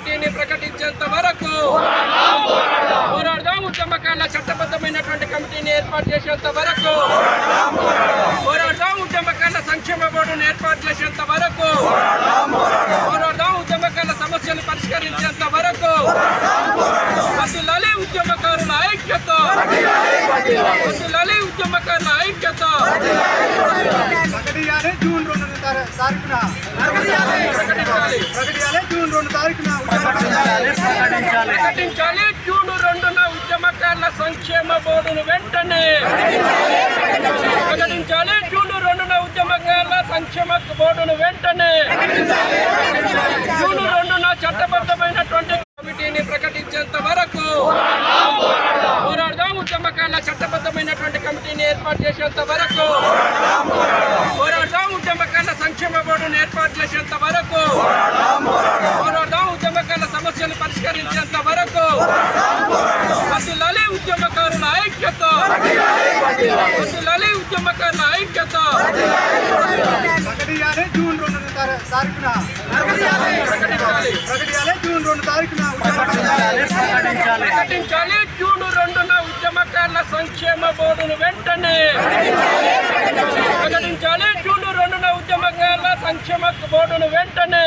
కమిటీని ప్రకటించేంత వరకు పోరాడదాం. ఉద్యమకారుల చట్టబద్ధమైనటువంటి కమిటీని ఏర్పాటు చేసేంత వరకు పోరాడదాం. ఉద్యమకారుల సంక్షేమ బోర్డును ఏర్పాటు చేసేంత వరకు పోరాడదాం. ఉద్యమకారుల సమస్యలు పరిష్కరించేంత వరకు వర్ధిల్లాలి ఉద్యమకారుల ఐక్యత, వర్ధిల్లాలి ఉద్యమకారుల ఐక్యత. జూన్ 2 తారీఖున జూన్ 2 తారీఖున ప్రకటించాలి. జూన్ 2న ఉద్యమకారుల సంక్షేమ బోర్డును వెంటనే ప్రకటించాలి. జూన్ 2న ఉద్యమకారుల సంక్షేమ బోర్డును వెంటనే జూన్ 2న చట్టబద్ధమైనటువంటి కమిటీని ప్రకటించేంత వరకు పోరాడదాం. ఉద్యమకారుల చట్టబద్ధమైనటువంటి కమిటీని ఏర్పాటు చేసేంత వరకు పోరాడదాం. ఉద్యమకారుల సంక్షేమ బోర్డును ఏర్పాటు చేసేంత వరకు పోరాడదాం. ఉద్యమకారుల సమస్యలు పరిష్కరించేంత వరకు వర్ధిల్లాలి ఉద్యమకారుల ఐక్యత, వర్ధిల్లాలి ఉద్యమకారుల ఐక్యత. జూన్ 2 తారీఖున జూన్ 2 తారీఖున ప్రకటించాలి. జూన్ 2న ఉద్యమకారుల సంక్షేమ బోర్డును వెంటనే ప్రకటించాలి. జూన్ 2న ఉద్యమకారుల సంక్షేమ బోర్డును వెంటనే